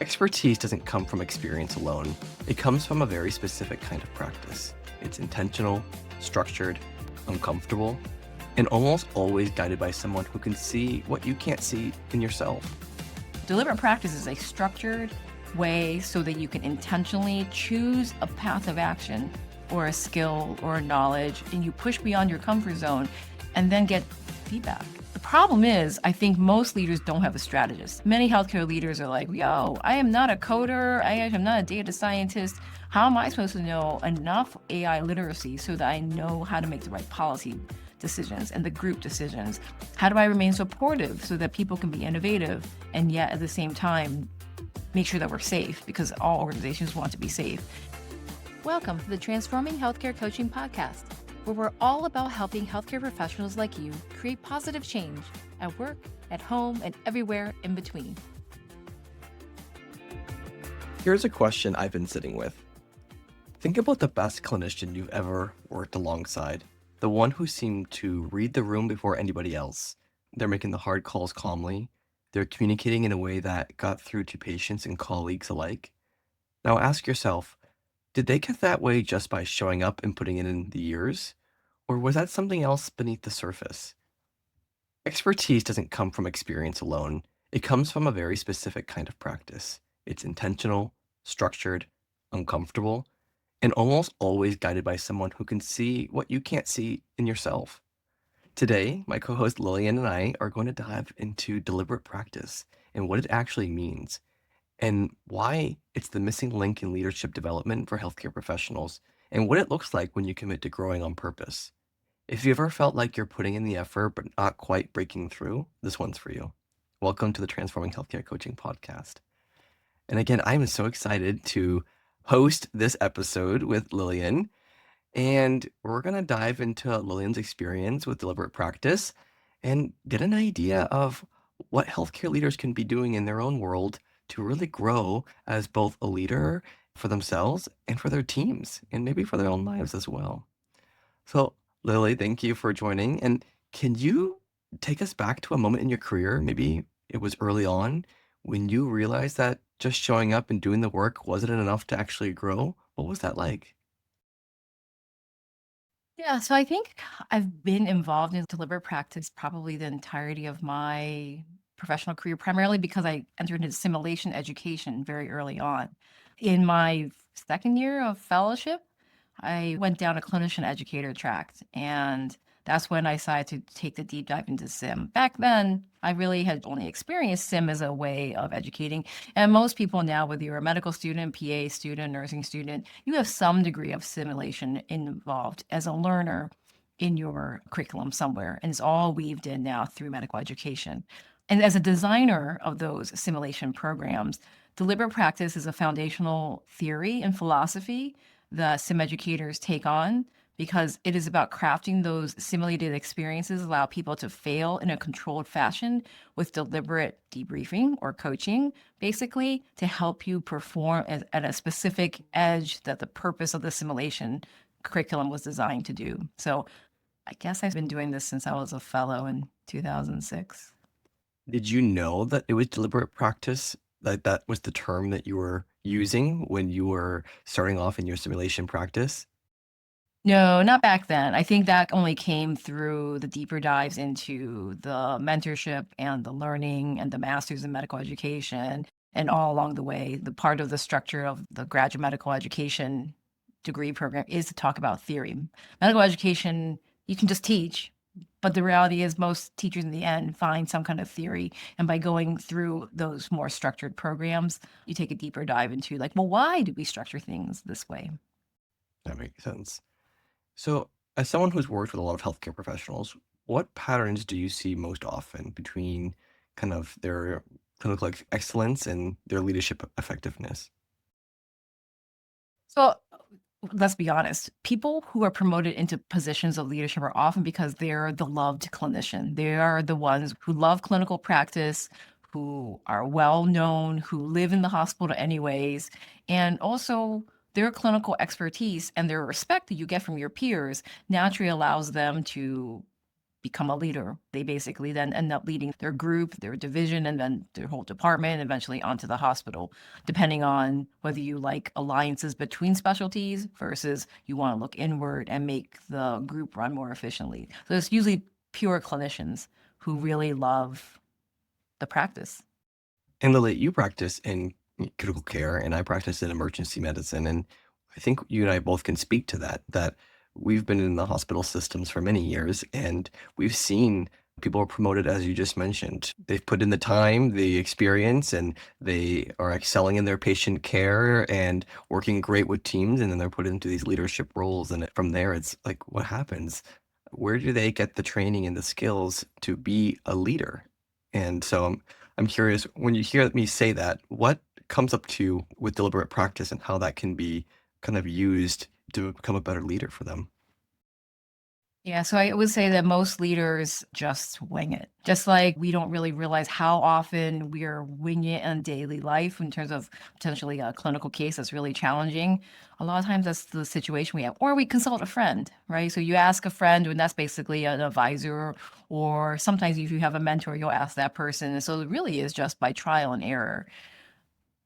Expertise doesn't come from experience alone. It comes from a very specific kind of practice. It's intentional, structured, uncomfortable, and almost always guided by someone who can see what you can't see in yourself. Deliberate practice is a structured way so that you can intentionally choose a path of action or a skill or a knowledge, and you push beyond your comfort zone and then get feedback. The problem is, I think most leaders don't have a strategist. Many healthcare leaders are like, yo, I am not a coder. I am not a data scientist. How am I supposed to know enough AI literacy so that I know how to make the right policy decisions and the group decisions? How do I remain supportive so that people can be innovative and yet at the same time make sure that we're safe, because all organizations want to be safe? Welcome to the Transforming Healthcare Coaching Podcast, where we're all about helping healthcare professionals like you create positive change at work, at home, and everywhere in between. Here's a question I've been sitting with. Think about the best clinician you've ever worked alongside, the one who seemed to read the room before anybody else. They're making the hard calls calmly. They're communicating in a way that got through to patients and colleagues alike. Now ask yourself, did they get that way just by showing up and putting in the years? Or was that something else beneath the surface? Expertise doesn't come from experience alone. It comes from a very specific kind of practice. It's intentional, structured, uncomfortable, and almost always guided by someone who can see what you can't see in yourself. Today, my co-host Lillian and I are going to dive into deliberate practice and what it actually means, and why it's the missing link in leadership development for healthcare professionals, and what it looks like when you commit to growing on purpose. If you ever felt like you're putting in the effort but not quite breaking through, this one's for you. Welcome to the Transforming Healthcare Coaching Podcast. And again, I'm so excited to host this episode with Lillian, and we're going to dive into Lillian's experience with deliberate practice and get an idea of what healthcare leaders can be doing in their own world to really grow as both a leader for themselves and for their teams, and maybe for their own lives as well. So, Lily, thank you for joining. And can you take us back to a moment in your career? Maybe it was early on when you realized that just showing up and doing the work wasn't enough to actually grow. What was that like? Yeah, so I think I've been involved in deliberate practice probably the entirety of my professional career, primarily because I entered into simulation education very early on. In my second year of fellowship, I went down a clinician educator track, and that's when I decided to take the deep dive into sim. Back then, I really had only experienced sim as a way of educating. And most people now, whether you're a medical student, PA student, nursing student, you have some degree of simulation involved as a learner in your curriculum somewhere. And it's all weaved in now through medical education. And as a designer of those simulation programs, deliberate practice is a foundational theory and philosophy that sim educators take on, because it is about crafting those simulated experiences, allow people to fail in a controlled fashion with deliberate debriefing or coaching, basically to help you perform at a specific edge that the purpose of the simulation curriculum was designed to do. So I guess I've been doing this since I was a fellow in 2006. Did you know that it was deliberate practice? That that was the term that you were using when you were starting off in your simulation practice? No, not back then. I think that only came through the deeper dives into the mentorship and the learning and the masters in medical education. And all along the way, the part of the structure of the graduate medical education degree program is to talk about theory. Medical education, you can just teach, but the reality is most teachers in the end find some kind of theory. And by going through those more structured programs, you take a deeper dive into like, well, why do we structure things this way? That makes sense. So, as someone who's worked with a lot of healthcare professionals, what patterns do you see most often between kind of their clinical excellence and their leadership effectiveness? So let's be honest, people who are promoted into positions of leadership are often because they're the loved clinician. They are the ones who love clinical practice, who are well known, who live in the hospital anyways, and also their clinical expertise and their respect that you get from your peers naturally allows them to become a leader. They basically then end up leading their group, their division, and then their whole department, and eventually onto the hospital, depending on whether you like alliances between specialties versus you want to look inward and make the group run more efficiently. So it's usually pure clinicians who really love the practice. And Lily, you practice in critical care, and I practice in emergency medicine. And I think you and I both can speak to that we've been in the hospital systems for many years, and we've seen people are promoted, as you just mentioned. They've put in the time, the experience, and they are excelling in their patient care and working great with teams, and then they're put into these leadership roles. And from there, it's like, what happens? Where do they get the training and the skills to be a leader? And so I'm curious, when you hear me say that, what comes up to you with deliberate practice and how that can be kind of used to become a better leader for them? Yeah, so I would say that most leaders just wing it. Just like we don't really realize how often we are winging it in daily life in terms of potentially a clinical case that's really challenging. A lot of times that's the situation we have. Or we consult a friend, right? So you ask a friend, and that's basically an advisor, or sometimes if you have a mentor, you'll ask that person. And so it really is just by trial and error.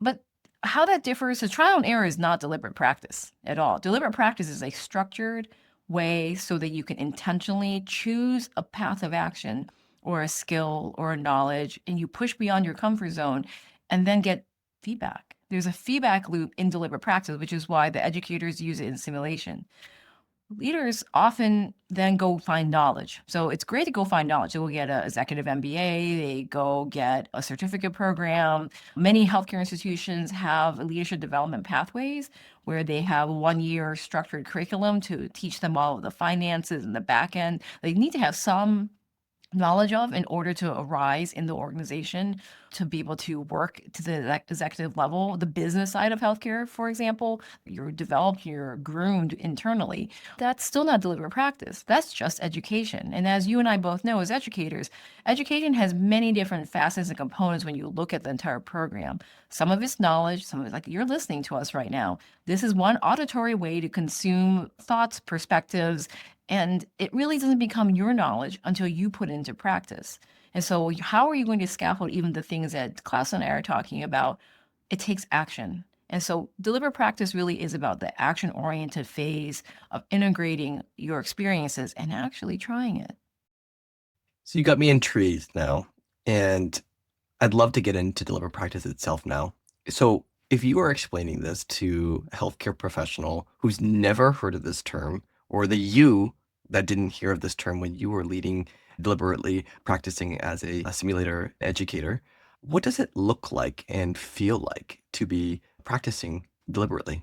But how that differs, so trial and error is not deliberate practice at all. Deliberate practice is a structured way so that you can intentionally choose a path of action or a skill or a knowledge, and you push beyond your comfort zone and then get feedback. There's a feedback loop in deliberate practice, which is why the educators use it in simulation. Leaders often then go find knowledge. So it's great to go find knowledge. They will get an executive MBA, they go get a certificate program. Many healthcare institutions have leadership development pathways where they have 1 year structured curriculum to teach them all of the finances and the back end. They need to have some knowledge of in order to arise in the organization to be able to work to the executive level. The business side of healthcare, for example, you're developed, you're groomed internally. That's still not deliberate practice. That's just education. And as you and I both know as educators, education has many different facets and components when you look at the entire program. Some of it's knowledge, some of it's like you're listening to us right now. This is one auditory way to consume thoughts, perspectives, and it really doesn't become your knowledge until you put it into practice. And so how are you going to scaffold even the things that Klaus and I are talking about? It takes action. And so deliberate practice really is about the action-oriented phase of integrating your experiences and actually trying it. So you got me intrigued now, and I'd love to get into deliberate practice itself now. So if you are explaining this to a healthcare professional who's never heard of this term, or the you that didn't hear of this term when you were leading deliberately practicing as a simulator educator, what does it look like and feel like to be practicing deliberately?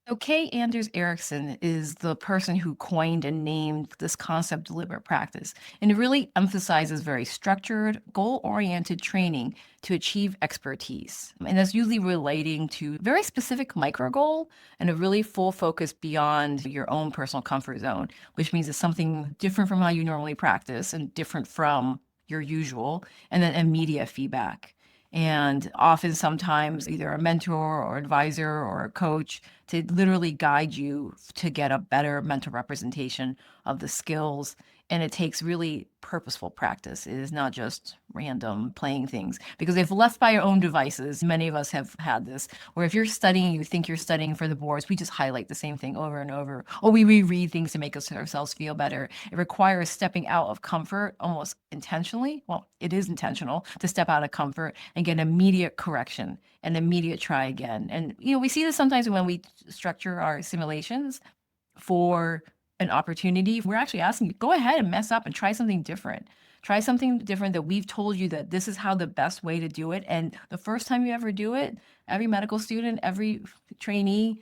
So Kay Anders Erickson is the person who coined and named this concept deliberate practice. And it really emphasizes very structured, goal-oriented training to achieve expertise. And that's usually relating to very specific micro goal and a really full focus beyond your own personal comfort zone, which means it's something different from how you normally practice and different from your usual, and then immediate feedback. And often, sometimes, either a mentor or advisor or a coach to literally guide you to get a better mental representation of the skills. And it takes really purposeful practice. It is not just random playing things. Because if left by your own devices, many of us have had this, where if you're studying, you think you're studying for the boards, we just highlight the same thing over and over. Or we reread things to make ourselves feel better. It requires stepping out of comfort almost intentionally. Well, it is intentional to step out of comfort and get immediate correction and immediate try again. And, we see this sometimes when we structure our simulations for an opportunity. We're actually asking you, go ahead and mess up and try something different. Try something different that we've told you that this is how the best way to do it. And the first time you ever do it, every medical student, every trainee,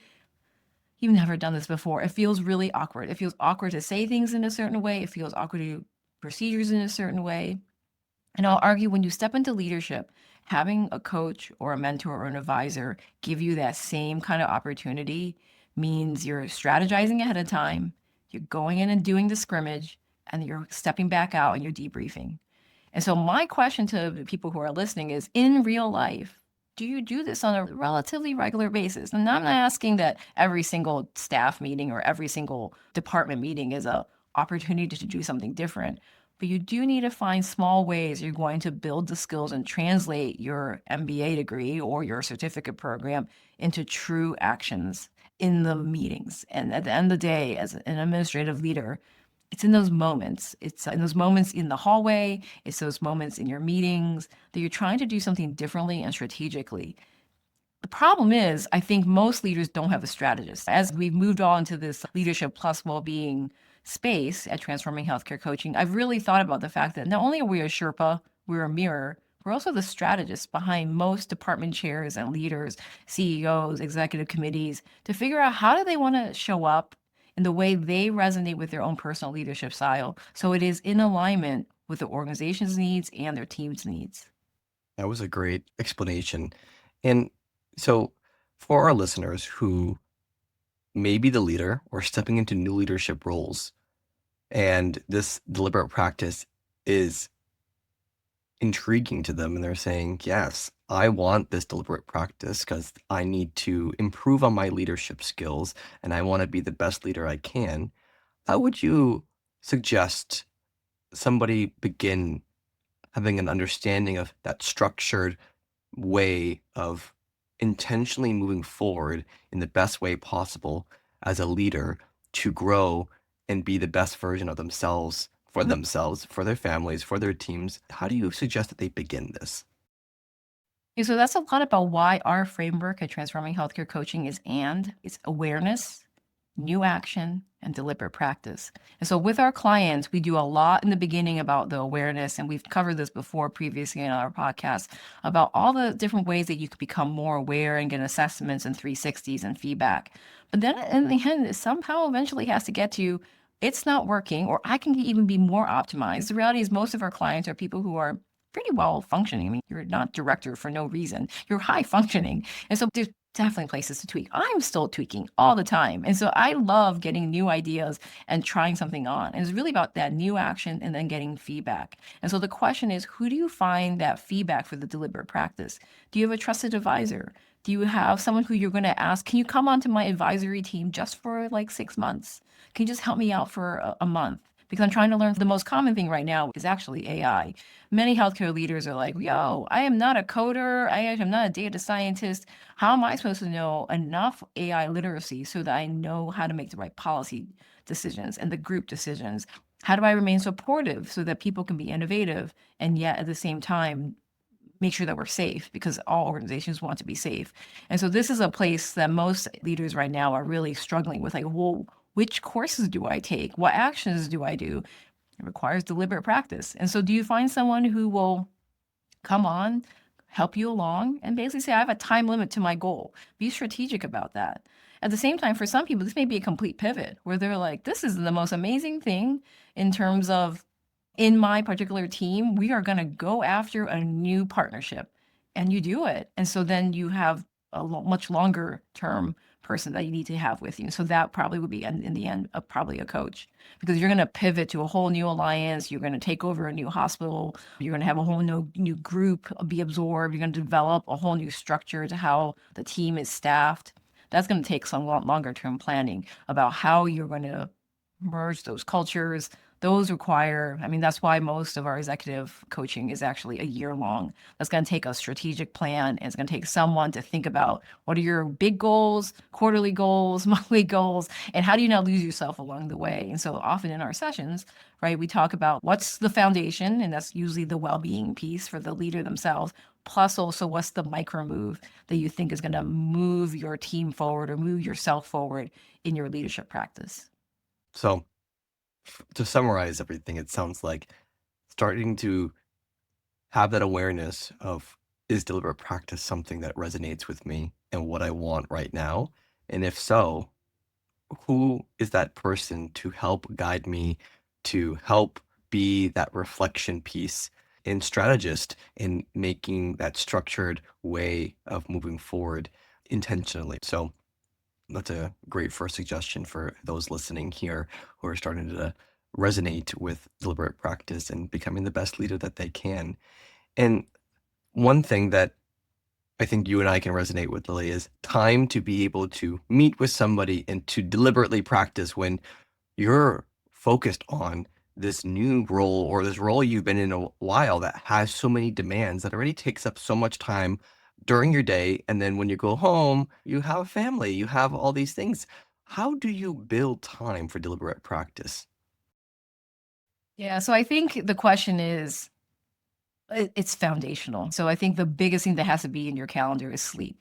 you've never done this before. It feels really awkward. It feels awkward to say things in a certain way. It feels awkward to do procedures in a certain way. And I'll argue when you step into leadership, having a coach or a mentor or an advisor give you that same kind of opportunity means you're strategizing ahead of time, you're going in and doing the scrimmage, and you're stepping back out and you're debriefing. And so my question to the people who are listening is, in real life, do you do this on a relatively regular basis? And I'm not asking that every single staff meeting or every single department meeting is a opportunity to do something different. But you do need to find small ways you're going to build the skills and translate your MBA degree or your certificate program into true actions in the meetings. And at the end of the day, as an administrative leader, it's in those moments. It's in those moments in the hallway. It's those moments in your meetings that you're trying to do something differently and strategically. The problem is, I think most leaders don't have a strategist. As we've moved on to this leadership plus well-being space at Transforming Healthcare Coaching, I've really thought about the fact that not only are we a Sherpa, we're a mirror, we're also the strategists behind most department chairs and leaders, CEOs, executive committees, to figure out how do they want to show up in the way they resonate with their own personal leadership style, so it is in alignment with the organization's needs and their team's needs. That was a great explanation. And so, for our listeners who may be the leader or stepping into new leadership roles, and this deliberate practice is intriguing to them, and they're saying, yes, I want this deliberate practice because I need to improve on my leadership skills and I want to be the best leader I can, how would you suggest somebody begin having an understanding of that structured way of intentionally moving forward in the best way possible as a leader to grow and be the best version of themselves, for their families, for their teams? How do you suggest that they begin this? Yeah, so that's a lot about why our framework at Transforming Healthcare Coaching is it's awareness, new action, and deliberate practice. And so with our clients, we do a lot in the beginning about the awareness, and we've covered this before previously in our podcast about all the different ways that you could become more aware and get assessments and 360s and feedback. But then in the end, it somehow eventually has to get to it's not working, or I can even be more optimized. The reality is most of our clients are people who are pretty well functioning. I mean, you're not director for no reason. You're high functioning. And so there's definitely places to tweak. I'm still tweaking all the time. And so I love getting new ideas and trying something on. And it's really about that new action and then getting feedback. And so the question is, who do you find that feedback for the deliberate practice? Do you have a trusted advisor? Do you have someone who you're going to ask, can you come onto my advisory team just for like 6 months? Can you just help me out for a month? Because I'm trying to learn. The most common thing right now is actually AI. Many healthcare leaders are like, yo, I am not a coder. I am not a data scientist. How am I supposed to know enough AI literacy so that I know how to make the right policy decisions and the group decisions? How do I remain supportive so that people can be innovative and yet at the same time make sure that we're safe, because all organizations want to be safe. And so this is a place that most leaders right now are really struggling with, like, well, which courses do I take? What actions do I do? It requires deliberate practice. And so do you find someone who will come on, help you along, and basically say, I have a time limit to my goal. Be strategic about that. At the same time, for some people, this may be a complete pivot where they're like, this is the most amazing thing in terms of in my particular team, we are going to go after a new partnership, and you do it. And so then you have a much longer term person that you need to have with you. So that probably would be in the end probably a coach, because you're going to pivot to a whole new alliance. You're going to take over a new hospital. You're going to have a whole new group be absorbed. You're going to develop a whole new structure to how the team is staffed. That's going to take some longer term planning about how you're going to merge those cultures. Those require, I mean, that's why most of our executive coaching is actually a year long. That's going to take a strategic plan. And it's going to take someone to think about what are your big goals, quarterly goals, monthly goals, and how do you not lose yourself along the way? And so often in our sessions, right, we talk about what's the foundation, and that's usually the well-being piece for the leader themselves, plus also what's the micro move that you think is going to move your team forward or move yourself forward in your leadership practice. So, to summarize everything, it sounds like starting to have that awareness of, is deliberate practice something that resonates with me and what I want right now? And if so, who is that person to help guide me, to help be that reflection piece in strategist in making that structured way of moving forward intentionally? So that's a great first suggestion for those listening here who are starting to resonate with deliberate practice and becoming the best leader that they can. And one thing that I think you and I can resonate with, Lily, is time to be able to meet with somebody and to deliberately practice when you're focused on this new role or this role you've been in a while that has so many demands that already takes up so much time during your day. And then when you go home, you have a family, you have all these things. How do you build time for deliberate practice? Yeah, so I think the question is it's foundational. So I think the biggest thing that has to be in your calendar is sleep.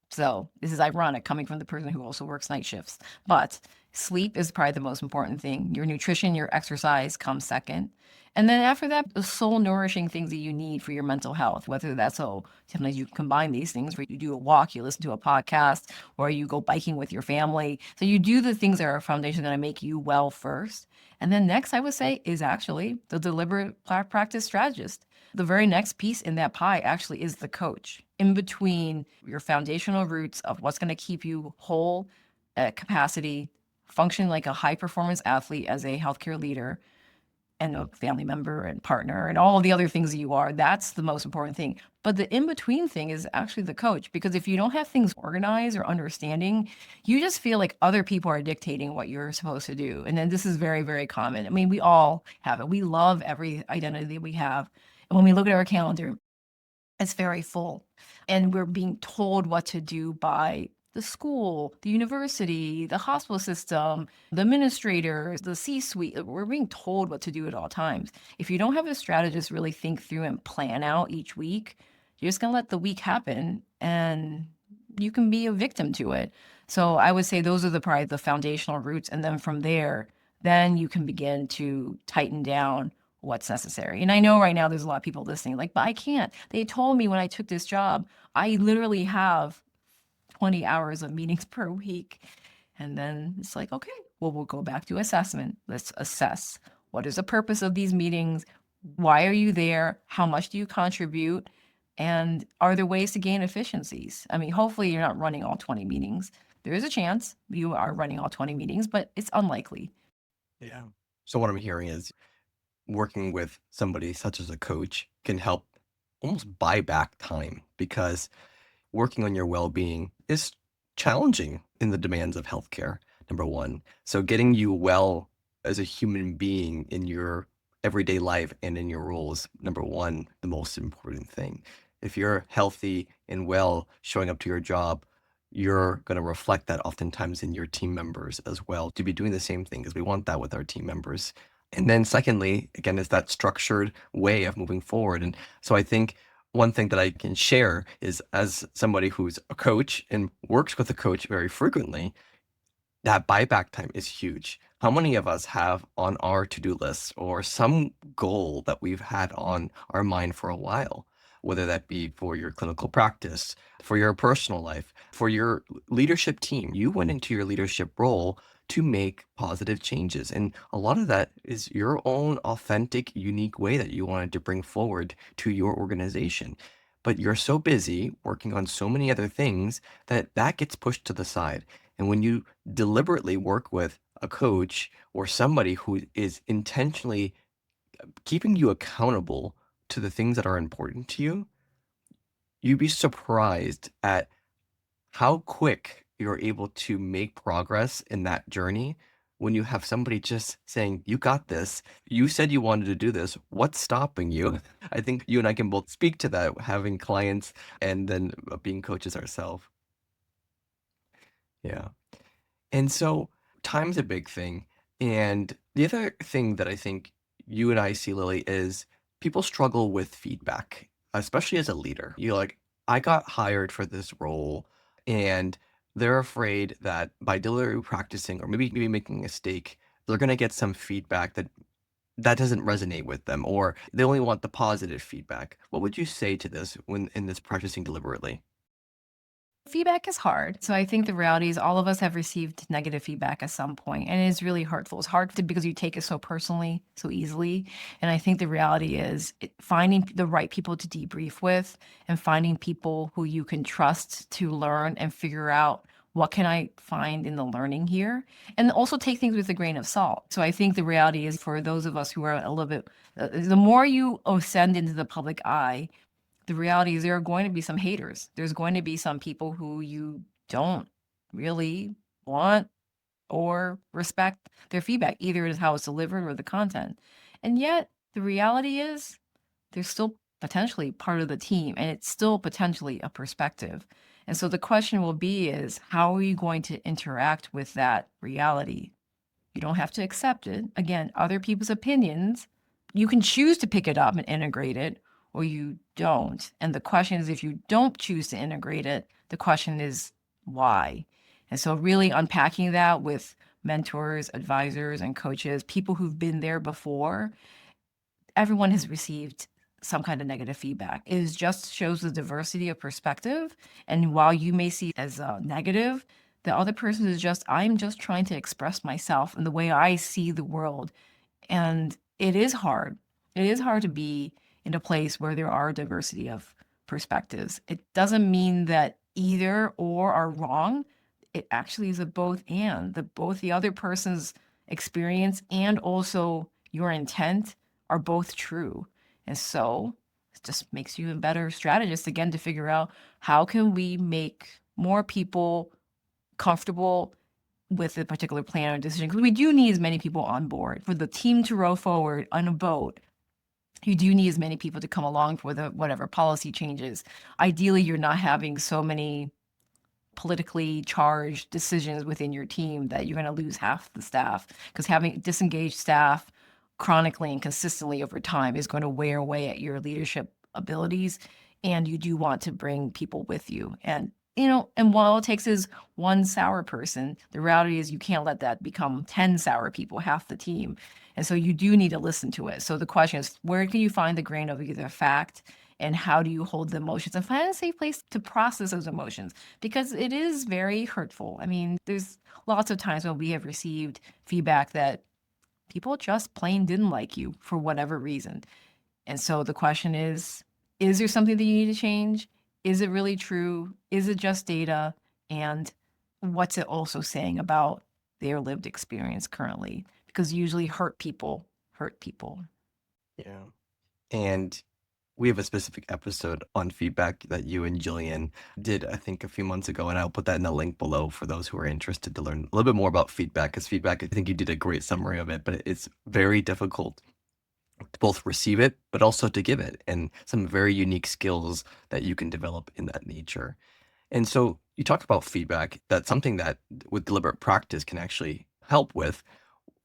So this is ironic coming from the person who also works night shifts. But sleep is probably the most important thing. Your nutrition, your exercise comes second. And then after that, the soul nourishing things that you need for your mental health, whether that's sometimes you combine these things where you do a walk, you listen to a podcast, or you go biking with your family. So you do the things that are a foundation that make you well first. And then next, I would say, is actually the deliberate practice strategist. The very next piece in that pie actually is the coach. In between your foundational roots of what's going to keep you whole at capacity, function like a high performance athlete as a healthcare leader and a family member and partner and all of the other things that you are, that's the most important thing. But the in between thing is actually the coach, because if you don't have things organized or understanding, you just feel like other people are dictating what you're supposed to do. And then this is very, very common. I mean, we all have it. We love every identity we have. And when we look at our calendar, it's very full. And we're being told what to do by the school, the university, the hospital system, the administrators, the C-suite. We're being told what to do at all times. If you don't have a strategist really think through and plan out each week, you're just going to let the week happen and you can be a victim to it. So I would say those are probably the foundational roots. And then from there, then you can begin to tighten down what's necessary. And I know right now there's a lot of people listening, like, but I can't. They told me when I took this job, I literally have 20 hours of meetings per week. And then it's like, okay, well, we'll go back to assessment. Let's assess what is the purpose of these meetings? Why are you there? How much do you contribute? And are there ways to gain efficiencies? I mean, hopefully you're not running all 20 meetings. There is a chance you are running all 20 meetings, but it's unlikely. Yeah. So what I'm hearing is working with somebody such as a coach can help almost buy back time because working on your well-being is challenging in the demands of healthcare, number one. So getting you well as a human being in your everyday life and in your roles, number one, the most important thing. If you're healthy and well showing up to your job, you're going to reflect that oftentimes in your team members as well to be doing the same thing because we want that with our team members. And then secondly, again, is that structured way of moving forward. And so I think one thing that I can share is as somebody who's a coach and works with a coach very frequently, that buyback time is huge. How many of us have on our to-do list or some goal that we've had on our mind for a while, whether that be for your clinical practice, for your personal life, for your leadership team? You went into your leadership role to make positive changes. And a lot of that is your own authentic, unique way that you wanted to bring forward to your organization. But you're so busy working on so many other things that that gets pushed to the side. And when you deliberately work with a coach or somebody who is intentionally keeping you accountable to the things that are important to you, you'd be surprised at how quick you're able to make progress in that journey when you have somebody just saying, "You got this. You said you wanted to do this. What's stopping you?" I think you and I can both speak to that, having clients and then being coaches ourselves. Yeah. And so time's a big thing. And the other thing that I think you and I see, Lily, is people struggle with feedback, especially as a leader. You're like, I got hired for this role, and they're afraid that by deliberately practicing or maybe making a mistake, they're gonna get some feedback that doesn't resonate with them, or they only want the positive feedback. What would you say to this when in this practicing deliberately? Feedback is hard. So I think the reality is all of us have received negative feedback at some point, and it's really hurtful. It's hard because you take it so personally, so easily. And I think the reality is finding the right people to debrief with and finding people who you can trust to learn and figure out what can I find in the learning here, and also take things with a grain of salt. So I think the reality is for those of us who are a little bit, the more you ascend into the public eye, the reality is there are going to be some haters. There's going to be some people who you don't really want or respect their feedback, either as how it's delivered or the content. And yet the reality is they're still potentially part of the team and it's still potentially a perspective. And so the question will be is how are you going to interact with that reality? You don't have to accept it. Again, other people's opinions, you can choose to pick it up and integrate it, or you don't. And the question is, if you don't choose to integrate it, the question is why? And so, really unpacking that with mentors, advisors, and coaches, people who've been there before, everyone has received some kind of negative feedback. It just shows the diversity of perspective. And while you may see it as negative, the other person is just, I'm just trying to express myself and the way I see the world. And it is hard. It is hard to be in a place where there are diversity of perspectives. It doesn't mean that either or are wrong. It actually is a both and the both the other person's experience and also your intent are both true. And so it just makes you a better strategist again to figure out how can we make more people comfortable with a particular plan or decision, because we do need as many people on board for the team to row forward on a boat. You do need as many people to come along for the whatever policy changes. Ideally, you're not having so many politically charged decisions within your team that you're going to lose half the staff, because having disengaged staff chronically and consistently over time is going to wear away at your leadership abilities. And you do want to bring people with you. And and while it takes is one sour person, the reality is you can't let that become 10 sour people, half the team. And so you do need to listen to it. So the question is, where can you find the grain of either fact and how do you hold the emotions and find a safe place to process those emotions? Because it is very hurtful. I mean, there's lots of times when we have received feedback that people just plain didn't like you for whatever reason. And so the question is there something that you need to change? Is it really true? Is it just data? And what's it also saying about their lived experience currently? Because usually hurt people hurt people. Yeah. And we have a specific episode on feedback that you and Jillian did, I think, a few months ago, and I'll put that in the link below for those who are interested to learn a little bit more about feedback. Because feedback, I think you did a great summary of it, but it's very difficult to both receive it, but also to give it, and some very unique skills that you can develop in that nature. And so you talked about feedback. That's something that with deliberate practice can actually help with.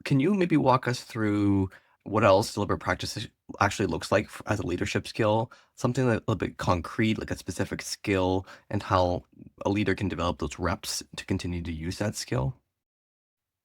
Can you maybe walk us through what else deliberate practice actually looks like as a leadership skill? Something a little bit concrete, like a specific skill, and how a leader can develop those reps to continue to use that skill?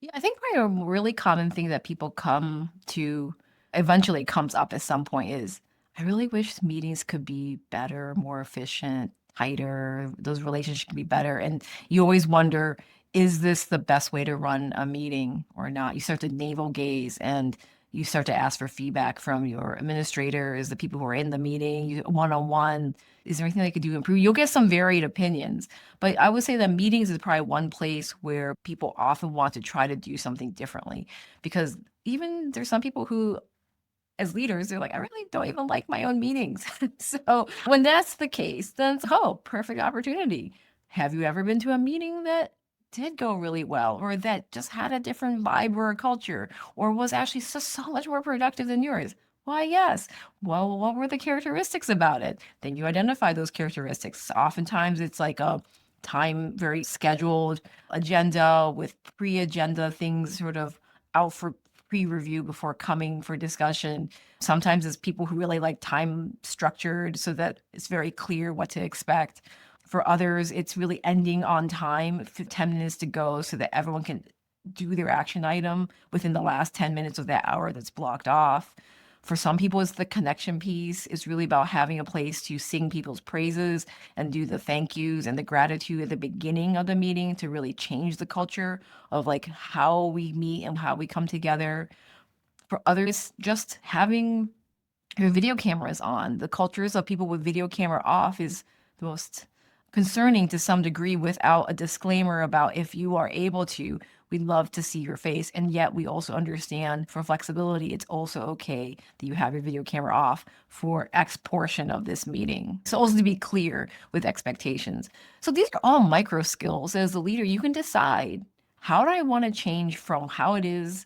Yeah, I think probably a really common thing that people come to eventually comes up at some point is I really wish meetings could be better, more efficient, tighter, those relationships could be better. And you always wonder, is this the best way to run a meeting or not? You start to navel gaze and you start to ask for feedback from your administrators, the people who are in the meeting, one on one. Is there anything they could do to improve? You'll get some varied opinions. But I would say that meetings is probably one place where people often want to try to do something differently because even there's some people who, as leaders, they're like, I really don't even like my own meetings. So when that's the case, then perfect opportunity. Have you ever been to a meeting that did go really well or that just had a different vibe or a culture or was actually so much more productive than yours? Why, yes. Well, what were the characteristics about it? Then you identify those characteristics. Oftentimes it's like a time, very scheduled agenda with pre-agenda things sort of out for pre-review before coming for discussion. Sometimes it's people who really like time structured so that it's very clear what to expect. For others, it's really ending on time, 10 minutes to go so that everyone can do their action item within the last 10 minutes of that hour that's blocked off. For some people, it's the connection piece. It's really about having a place to sing people's praises and do the thank yous and the gratitude at the beginning of the meeting to really change the culture of like how we meet and how we come together. For others, just having your video cameras on. The cultures of people with video camera off is the most concerning to some degree without a disclaimer about if you are able to, we'd love to see your face. And yet we also understand for flexibility, it's also okay that you have your video camera off for X portion of this meeting. So also to be clear with expectations. So these are all micro skills. As a leader, you can decide how do I want to change from how it is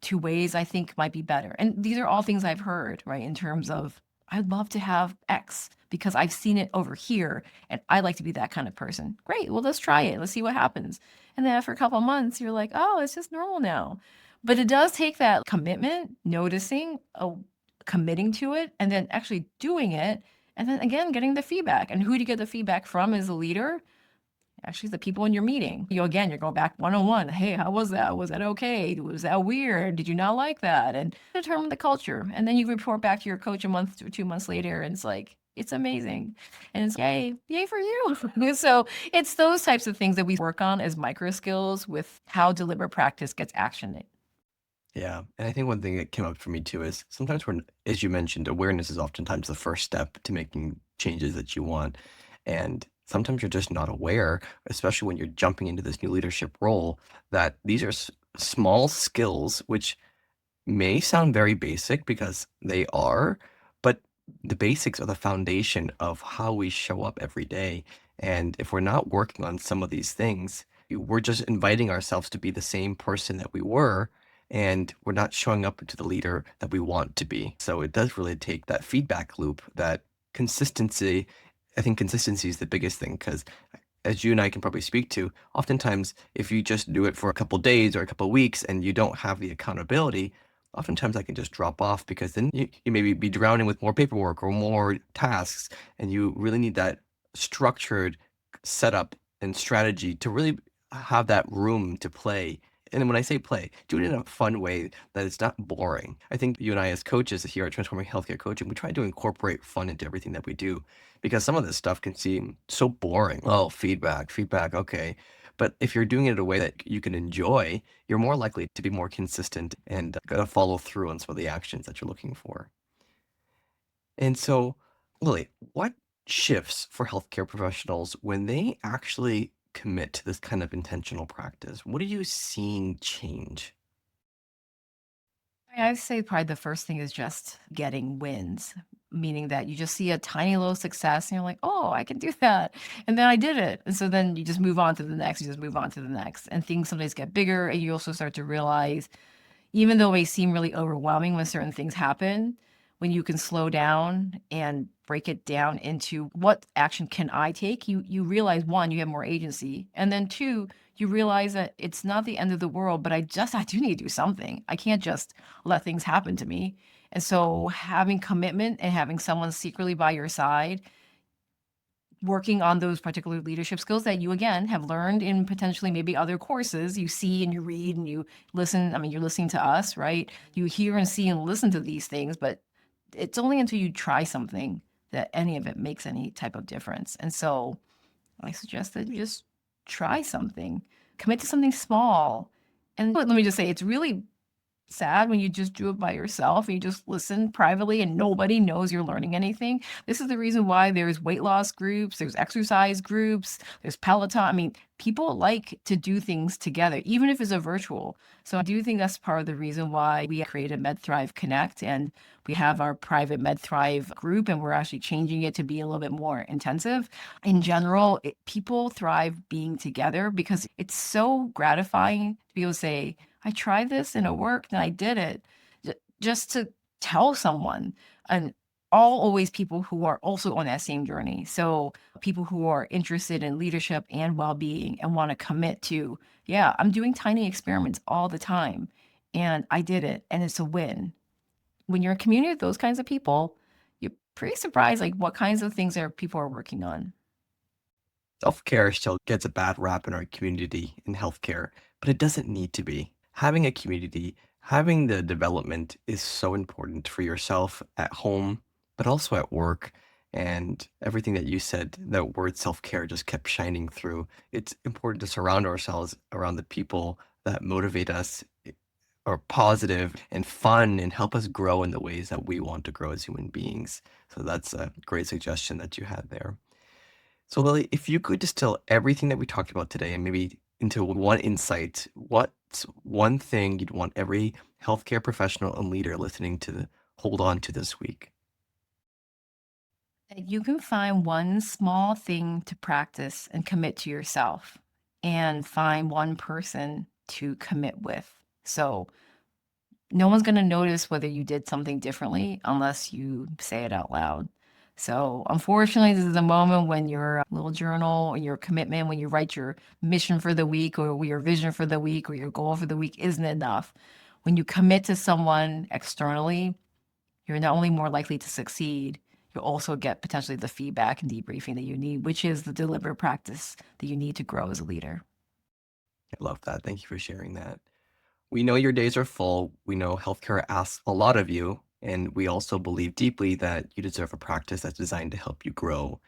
to ways I think might be better? And these are all things I've heard, right? In terms of, I'd love to have X because I've seen it over here and I like to be that kind of person. Great. Well, let's try it. Let's see what happens. And then after a couple of months, you're like, oh, it's just normal now. But it does take that commitment, noticing, committing to it, and then actually doing it. And then again, getting the feedback. And who do you get the feedback from as a leader? Actually, the people in your meeting. Again, you're going back one on one. Hey, how was that? Was that okay? Was that weird? Did you not like that? And determine the culture. And then you report back to your coach a month or 2 months later, and it's like, it's amazing. And it's yay for you. So it's those types of things that we work on as micro skills with how deliberate practice gets actioned. Yeah. And I think one thing that came up for me too is sometimes when, as you mentioned, awareness is oftentimes the first step to making changes that you want. And sometimes you're just not aware, especially when you're jumping into this new leadership role, that these are small skills, which may sound very basic because they are, but the basics are the foundation of how we show up every day. And if we're not working on some of these things, we're just inviting ourselves to be the same person that we were, and we're not showing up to the leader that we want to be. So it does really take that feedback loop, that consistency. I think consistency is the biggest thing because as you and I can probably speak to, oftentimes if you just do it for a couple days or a couple weeks and you don't have the accountability, oftentimes I can just drop off because then you maybe be drowning with more paperwork or more tasks, and you really need that structured setup and strategy to really have that room to play. And when I say play, do it in a fun way that it's not boring. I think you and I, as coaches here at Transforming Healthcare Coaching, we try to incorporate fun into everything that we do because some of this stuff can seem so boring. Oh, feedback, okay. But if you're doing it in a way that you can enjoy, you're more likely to be more consistent and gonna follow through on some of the actions that you're looking for. And so, Lily, what shifts for healthcare professionals when they actually commit to this kind of intentional practice? What are you seeing change? I'd say probably the first thing is just getting wins, meaning that you just see a tiny little success and you're like, oh, I can do that. And then I did it. And so then you just move on to the next, you just move on to the next. And things sometimes get bigger. And you also start to realize, even though it may seem really overwhelming when certain things happen, when you can slow down and break it down into what action can I take, you realize one, you have more agency. And then two, you realize that it's not the end of the world, but I do need to do something. I can't just let things happen to me. And so having commitment and having someone secretly by your side working on those particular leadership skills that you again have learned in potentially maybe other courses you see and you read and you listen. I mean, you're listening to us, right? You hear and see and listen to these things, but it's only until you try something that any of it makes any type of difference. And so I suggest that you just try something, commit to something small. And let me just say, it's really sad when you just do it by yourself and you just listen privately and nobody knows you're learning anything. This is the reason why there's weight loss groups, there's exercise groups, there's Peloton. I mean, people like to do things together, even if it's a virtual. So I do think that's part of the reason why we created MedThrive Connect, and we have our private MedThrive group, and we're actually changing it to be a little bit more intensive. In general, people thrive being together because it's so gratifying to be able to say, I tried this and it worked and I did it. Just to tell someone, and all always people who are also on that same journey. So people who are interested in leadership and well-being and want to commit to, yeah, I'm doing tiny experiments all the time and I did it and it's a win. When you're in a community with those kinds of people, you're pretty surprised like what kinds of things are people are working on. Self-care still gets a bad rap in our community in healthcare, but it doesn't need to be. Having a community, having the development is so important for yourself at home, but also at work. And everything that you said, that word self-care just kept shining through. It's important to surround ourselves around the people that motivate us, are positive and fun and help us grow in the ways that we want to grow as human beings. So that's a great suggestion that you had there. So, Lily, if you could distill everything that we talked about today and maybe into one insight, what's one thing you'd want every healthcare professional and leader listening to hold on to this week? That you can find one small thing to practice and commit to yourself, and find one person to commit with. So no one's going to notice whether you did something differently unless you say it out loud. So unfortunately, this is a moment when your little journal or your commitment, when you write your mission for the week or your vision for the week or your goal for the week isn't enough. When you commit to someone externally, you're not only more likely to succeed, you'll also get potentially the feedback and debriefing that you need, which is the deliberate practice that you need to grow as a leader. I love that. Thank you for sharing that. We know your days are full. We know healthcare asks a lot of you. And we also believe deeply that you deserve a practice that's designed to help you grow.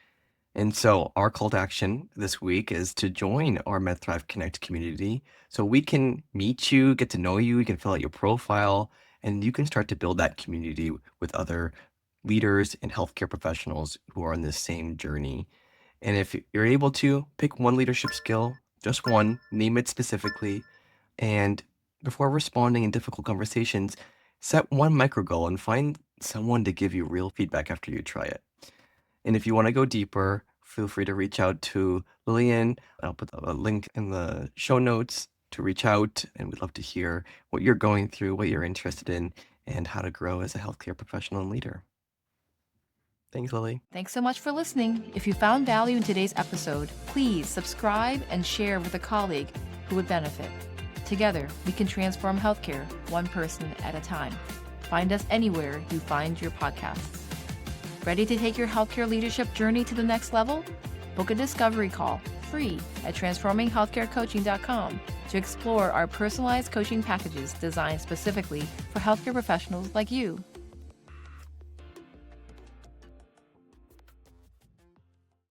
And so our call to action this week is to join our MedThrive Connect community so we can meet you, get to know you, you can fill out your profile, and you can start to build that community with other leaders and healthcare professionals who are on this same journey. And if you're able to, pick one leadership skill, just one, name it specifically, and before responding in difficult conversations, set one micro goal and find someone to give you real feedback after you try it. And if you want to go deeper, feel free to reach out to Lillian. I'll put a link in the show notes to reach out, and we'd love to hear what you're going through, what you're interested in, and how to grow as a healthcare professional and leader. Thanks, Lily. Thanks so much for listening. If you found value in today's episode, please subscribe and share with a colleague who would benefit. Together, we can transform healthcare one person at a time. Find us anywhere you find your podcasts. Ready to take your healthcare leadership journey to the next level? Book a discovery call, free, at transforminghealthcarecoaching.com to explore our personalized coaching packages designed specifically for healthcare professionals like you.